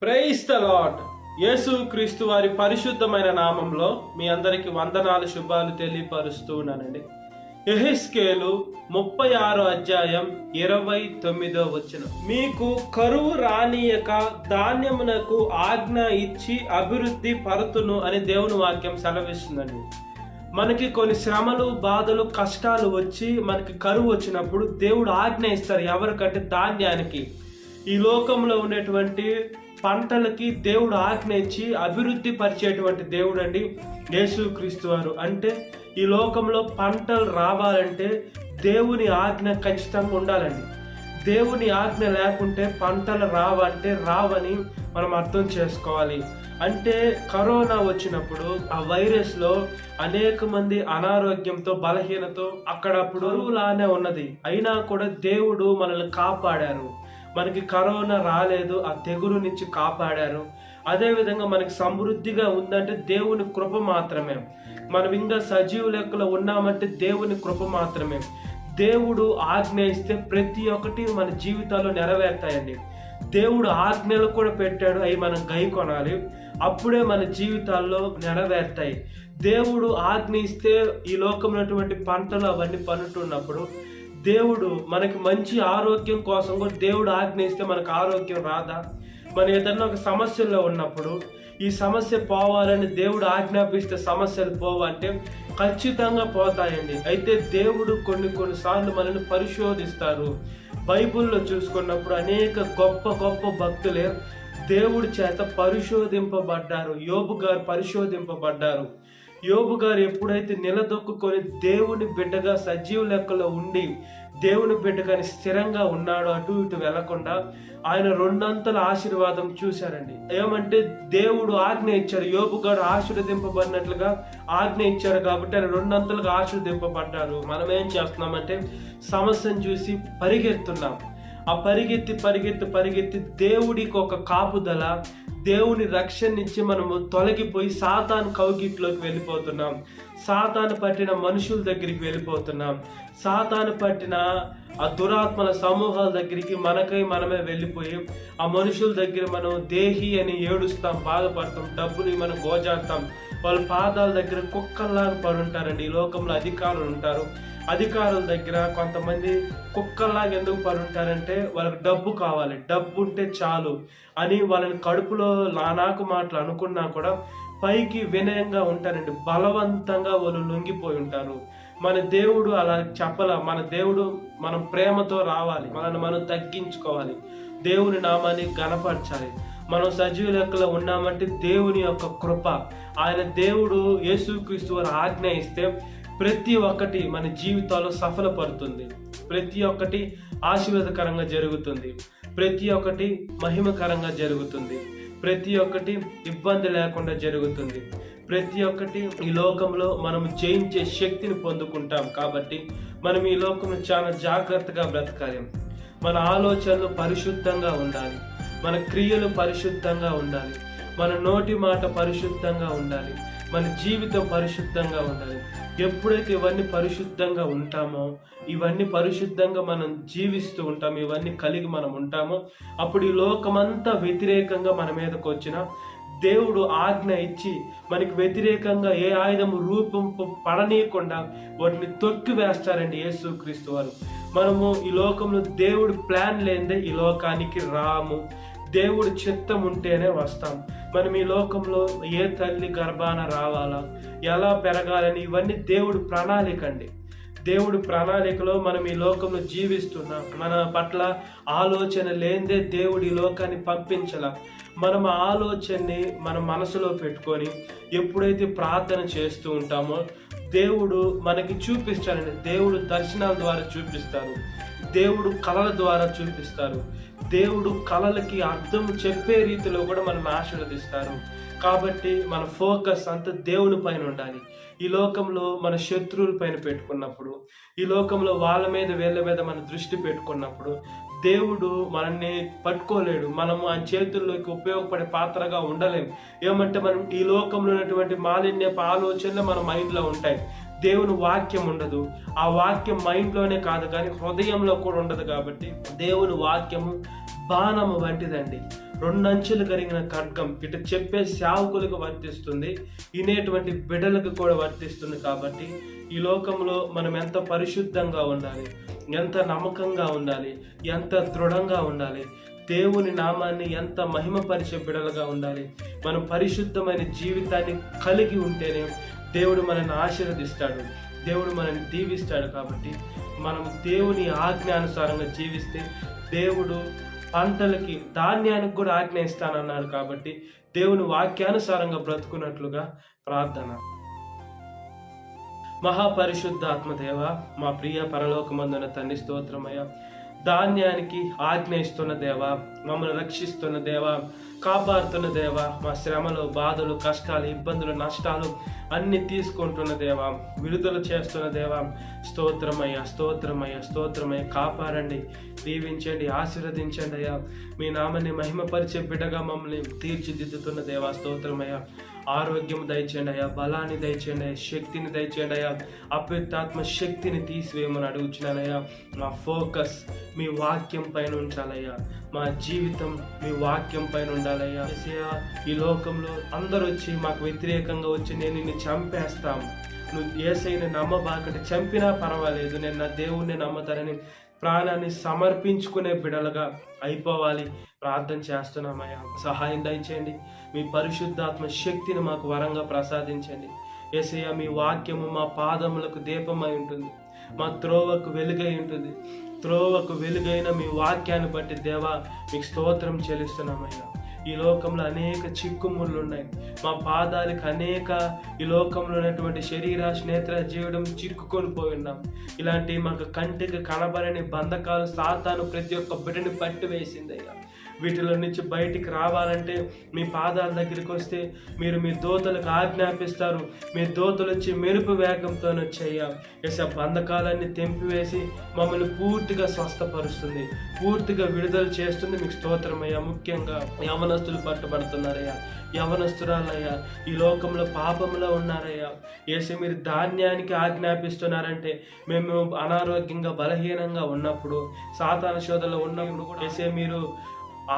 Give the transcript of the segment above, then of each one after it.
Praise the lord. యేసు క్రీస్తు వారి పరిశుద్ధమైన నామంలో మీ అందరికి వందనాలు శుభాలు తెలియపరుస్తూ ఉన్నానండి. యెహెజ్కేలు 36 అధ్యాయం 29వ వచనం. మీకు కరువు రానియక ధాన్యమునకు ఆజ్ఞ ఇచ్చి అభివృద్ధి పరతును అని దేవుని వాక్యం సెలవిస్తుందండి. మనకి కొన్ని శ్రమలు, బాధలు, కష్టాలు వచ్చి మనకి కరువు వచ్చినప్పుడు దేవుడు ఆజ్ఞ ఇస్తారు. ఎవరికంటే ధాన్యానికి. ఈ లోకంలో ఉండేటువంటి పంటలకి దేవుడు ఆజ్ఞ ఇచ్చి అభివృద్ధి పరిచేటువంటి దేవుడు అండి యేసుక్రీస్తు వారు. అంటే ఈ లోకంలో పంటలు రావాలంటే దేవుని ఆజ్ఞ ఖచ్చితంగా ఉండాలండి. దేవుని ఆజ్ఞ లేకుంటే పంటలు రావని మనం అర్థం చేసుకోవాలి. అంటే కరోనా వచ్చినప్పుడు ఆ వైరస్లో అనేక మంది అనారోగ్యంతో, బలహీనతో అక్కడప్పుడు లానే ఉన్నది. అయినా కూడా దేవుడు మనల్ని కాపాడారు. మనకి కరోనా రాలేదు, ఆ తెగులు నుంచి కాపాడారు. అదేవిధంగా మనకి సమృద్ధిగా ఉందంటే దేవుని కృప మాత్రమే. మనం ఇంకా సజీవ లెక్కలో ఉన్నామంటే దేవుని కృప మాత్రమే. దేవుడు ఆజ్ఞ ఇస్తే ప్రతి ఒక్కటి మన జీవితాల్లో నెరవేరుతాయండి. దేవుడు ఆజ్ఞలు కూడా పెట్టాడు, అవి మనం గైకొనాలి. అప్పుడే మన జీవితాల్లో నెరవేరుతాయి. దేవుడు ఆజ్ఞ ఇస్తే ఈ లోకంలో పంటలు అవన్నీ పండుతున్నప్పుడు దేవుడు మనకి మంచి ఆరోగ్యం కోసం కూడా దేవుడు ఆజ్ఞ ఇస్తే మనకు ఆరోగ్యం రాదా? మనం ఏదన్నా ఒక సమస్యల్లో ఉన్నప్పుడు ఈ సమస్య పోవాలని దేవుడు ఆజ్ఞాపిస్తే సమస్యలు పోవంటే ఖచ్చితంగా పోతాయండి. అయితే దేవుడు కొన్నిసార్లు మనల్ని పరిశోధిస్తారు. బైబిల్లో చూసుకున్నప్పుడు అనేక గొప్ప భక్తులే దేవుడి చేత పరిశోధింపబడ్డారు. యోబు గారు పరిశోధింపబడ్డారు. యోబు గారు ఎప్పుడైతే నిలదొక్కుని దేవుని బిడ్డగా సజీవ లెక్కలో ఉండి దేవుని బిడ్డగాని స్థిరంగా ఉన్నాడో, అటు ఇటు వెళ్లకుండా ఆయన 2 ఆశీర్వాదం చూశారండి. ఏమంటే దేవుడు ఆజ్ఞ ఇచ్చారు. యోబు గారు ఆశీర్వదింపబడినట్లుగా ఆజ్ఞ ఇచ్చారు కాబట్టి ఆయన 2 ఆశీర్వదింపబడ్డారు. మనం ఏం చేస్తున్నామంటే సమస్యను చూసి పరిగెత్తున్నాం. ఆ పరిగెత్తి దేవుడికి ఒక కాపుదల, దేవుని రక్షణ నుంచి మనము తొలగిపోయి సాతాను కౌగిట్లోకి వెళ్ళిపోతున్నాం. సాతాను పట్టిన మనుషుల దగ్గరికి వెళ్ళిపోతున్నాం. సాతాను పట్టిన ఆ దురాత్మల సమూహాల దగ్గరికి మనమే వెళ్ళిపోయి ఆ మనుషుల దగ్గర మనం దేహి అని ఏడుస్తాం, బాధపడతాం, డబ్బుని మనం గోజాడతాం. వాళ్ళ పాదాల దగ్గర కుక్కల్లాగా పడుంటారండి. ఈ లోకంలో అధికారులు ఉంటారు. అధికారుల దగ్గర కొంతమంది కుక్కల్లాగా ఎందుకు పడుంటారంటే వాళ్ళకి డబ్బు కావాలి, డబ్బు ఉంటే చాలు అని వాళ్ళని కడుపులో నానాకు మాటలు అనుకున్నా కూడా పైకి వినయంగా ఉంటారండి. బలవంతంగా వాళ్ళు లొంగిపోయి ఉంటారు. మన దేవుడు అలా చెప్పాల. మన దేవుడు మనం ప్రేమతో రావాలి, మనం తగ్గించుకోవాలి, దేవుని నామాన్ని గణపరచాలి. మనం సజీవ లెక్కలో ఉన్నామంటే దేవుని యొక్క కృప, ఆయన దేవుడు యేసుక్రీస్తు వారు ఆజ్ఞ ఇస్తే ప్రతి ఒక్కటి మన జీవితాల్లో సఫలపడుతుంది. ప్రతి ఒక్కటి ఆశీర్వాదకరంగా జరుగుతుంది. ప్రతి ఒక్కటి మహిమకరంగా జరుగుతుంది. ప్రతి ఒక్కటి ఇబ్బంది లేకుండా జరుగుతుంది. ప్రతి ఒక్కటి ఈ లోకంలో మనం జయించే శక్తిని పొందుకుంటాం. కాబట్టి మనం ఈ లోకంలో చాలా జాగ్రత్తగా బ్రతకాలి. మన ఆలోచనలు పరిశుద్ధంగా ఉండాలి. మన క్రియలు పరిశుద్ధంగా ఉండాలి. మన నోటి మాట పరిశుద్ధంగా ఉండాలి. మన జీవితం పరిశుద్ధంగా ఉండాలి. ఎప్పుడైతే ఇవన్నీ పరిశుద్ధంగా ఉంటామో, ఇవన్నీ పరిశుద్ధంగా మనం జీవిస్తూ ఉంటామో, ఇవన్నీ కలిగి మనం ఉంటామో, అప్పుడు ఈ లోకమంతా వ్యతిరేకంగా మన మీదకి వచ్చిన దేవుడు ఆజ్ఞ ఇచ్చి మనకి వ్యతిరేకంగా ఏ ఆయుధము రూపం పడనీయకుండా వాటిని తొక్కి వేస్తారండి యేసుక్రీస్తు వారు. మనము ఈ లోకంలో దేవుడు ప్లాన్ లేనిదే ఈ లోకానికి రాము. దేవుడు చిత్తం ఉంటేనే వస్తాం. మనం ఈ లోకంలో ఏ తల్లి గర్భాన రావాలా, ఎలా పెరగాలని, ఇవన్నీ దేవుడు ప్రణాళిక అండి. దేవుడు ప్రణాళికలో మనం ఈ లోకంలో జీవిస్తున్నాం. మన పట్ల ఆలోచన లేనిదే దేవుడు ఈ లోకాన్ని పంపించాల. మనం ఆ ఆలోచనని మన మనసులో పెట్టుకొని ఎప్పుడైతే ప్రార్థన చేస్తూ ఉంటామో దేవుడు మనకి చూపిస్తాడండి. దేవుడు దర్శనాల ద్వారా చూపిస్తారు. దేవుడు కళల ద్వారా చూపిస్తారు. దేవుడు కళలకి అర్థం చెప్పే రీతిలో కూడా మనల్ని ఆశీర్వదిస్తారు. కాబట్టి మన ఫోకస్ అంతా దేవుని పైన ఉండాలి. ఈ లోకంలో మన శత్రువుల పైన పెట్టుకున్నప్పుడు, ఈ లోకంలో వాళ్ళ మీద వీళ్ళ మీద మన దృష్టి పెట్టుకున్నప్పుడు దేవుడు మనల్ని పట్టుకోలేడు. మనము ఆ చేతుల్లోకి ఉపయోగపడే పాత్రగా ఉండలేము. ఏమంటే మనం ఈ లోకంలో ఉన్నటువంటి మాలిన్యపు ఆలోచనలు మన మైండ్లో ఉంటాయి. దేవుని వాక్యం ఉండదు. ఆ వాక్యం మైండ్లోనే కాదు కానీ హృదయంలో కూడా ఉండదు. కాబట్టి దేవుని వాక్యము బాణము వంటిదండి. రెండంచులు కలిగిన ఖడ్గం. ఇటు చెప్పే సేవకులకు వర్తిస్తుంది, వినేటువంటి బిడ్డలకు కూడా వర్తిస్తుంది. కాబట్టి ఈ లోకంలో మనం ఎంత పరిశుద్ధంగా ఉండాలి, ఎంత నమ్మకంగా ఉండాలి, ఎంత దృఢంగా ఉండాలి, దేవుని నామాన్ని ఎంత మహిమపరిచే బిడ్డలుగా ఉండాలి. మనం పరిశుద్ధమైన జీవితాన్ని కలిగి ఉంటేనే దేవుడు మనల్ని ఆశీర్వదిస్తాడు, దేవుడు మనల్ని దీవిస్తాడు. కాబట్టి మనం దేవుని ఆజ్ఞానుసారంగా జీవిస్తే దేవుడు పంటలకి, ధాన్యానికి కూడా ఆజ్ఞ ఇస్తానన్నాడు. కాబట్టి దేవుని వాక్యానుసారంగా బ్రతుకున్నట్లుగా ప్రార్థన. మహాపరిశుద్ధాత్మదేవ, మా ప్రియ పరలోకమందున తండ్రి, స్తోత్రమయ్య. ధాన్యానికి ఆజ్ఞ ఇస్తున్న దేవ, మమ్మల్ని రక్షిస్తున్న దేవ, కాపాడుతున్న దేవ, మా శ్రమలు, బాధలు, కష్టాలు, ఇబ్బందులు, నష్టాలు అన్ని తీసుకుంటున్న దేవ, విడుదల చేస్తున్న దేవ, స్తోత్రమయ్య, స్తోత్రమయ్య, స్తోత్రమయ్య. కాపాడండి, దీవించండి, ఆశీర్వదించండి అయ్యా. మీ నామాన్ని మహిమపరిచే బిడ్డగా మమ్మల్ని తీర్చిదిద్దుతున్న దేవ, స్తోత్రమయ్య. ఆరోగ్యం దయచేయండి అయ్యా, బలాన్ని దయచేయండి అయ్యా, శక్తిని దయచేయండి అయ్యా, అపవిత్రాత్మ శక్తిని తీసివేయమని అడుగుచున్నానయ్యా. మా ఫోకస్ మీ వాక్యం పైన ఉంచాలయ్యా, మా జీవితం మీ వాక్యం పైన ఉండాలయ్యా. యేసయ్యా, ఈ లోకంలో అందరూ వచ్చి మాకు వ్యతిరేకంగా వచ్చి నేను నిన్ను చంపేస్తాం, నువ్వు యేసయ్యని నమ్మబాకంటే చంపినా పర్వాలేదు, నేను నా దేవుణ్ణి నమ్ముతానని ప్రాణాన్ని సమర్పించుకునే బిడలుగా అయిపోవాలి. ప్రార్థన చేస్తున్నామయ్యా, సహాయం దయచేయండి. మీ పరిశుద్ధాత్మ శక్తిని మాకు వరంగా ప్రసాదించండి. యేసయ్యా, మీ వాక్యము మా పాదములకు దీపమై ఉంటుంది, మా త్రోవకు వెలుగై ఉంటుంది. త్రోవకు వెలుగైన మీ వాక్యాన్ని బట్టి దేవా మీకు స్తోత్రం చెల్లిస్తున్నామయ్యా. ఈ లోకంలో అనేక చిక్కుముళ్ళు ఉన్నాయి, మా పాదాలకు అనేక ఈ లోకంలో ఉన్నటువంటి శరీరాశ, నేత్ర జీవడం చిక్కుకొని పోయి ఉన్నాం. ఇలాంటి మాకు కంటికి కనబడని బంధకాలు సాతాను ప్రతి ఒక్క బిడ్డని పట్టి వేసిందయ్యా. వీటిలో నుంచి బయటికి రావాలంటే మీ పాదాల దగ్గరికి వస్తే మీరు మీ దూతలకు ఆజ్ఞాపిస్తారు. మీ దూతలు వచ్చి మెరుపు వేగంతో వచ్చాయ్యా. ఎసా బంధకాలన్నీ తెంపివేసి మమ్మల్ని పూర్తిగా స్వస్థపరుస్తుంది, పూర్తిగా విడుదల చేస్తుంది. మీకు స్తోత్రమయ్యా. ముఖ్యంగా యవనస్తులు పట్టుబడుతున్నారయ్యా, యవనస్తురాలయ్యా, ఈ లోకంలో పాపంలో ఉన్నారయ్యా. యేసు, మీరు ధాన్యానికి ఆజ్ఞాపిస్తున్నారంటే మేము అనారోగ్యంగా బలహీనంగా ఉన్నప్పుడు, సాతాను శోధనలో ఉన్నప్పుడు కూడా యేసే మీరు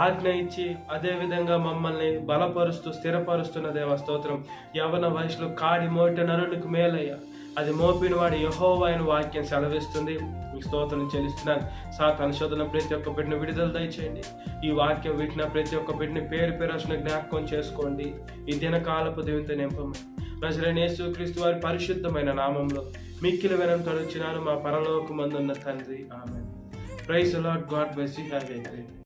ఆజ్ఞ ఇచ్చి అదే విధంగా మమ్మల్ని బలపరుస్తూ స్థిరపరుస్తున్న దేవ స్తోత్రం. యవన వయసులో కాడి మోట నరునికి మేలయ్యా, అది మోపిన వాడు యెహోవా అయిన వాక్యం సెలవిస్తుంది. మీకు స్తోత్రం చెల్లిస్తున్నాను. సాతాను శోధన ప్రతి ఒక్క బిడ్డను విడుదల దయచేయండి. ఈ వాక్యం వింటున్న ప్రతి ఒక్క బిడ్డని పేరు పేరు జ్ఞాపకం చేసుకోండి. ఈ దినకాలపు దేవునితో నింపమని నజరేయుడైన యేసుక్రీస్తు వారి పరిశుద్ధమైన నామంలో మిక్కిలి వినయంతో వచ్చినాను మా పరలోకమందున్న తండ్రి, ఆమేన్. Praise the Lord. God bless you. Have a great day.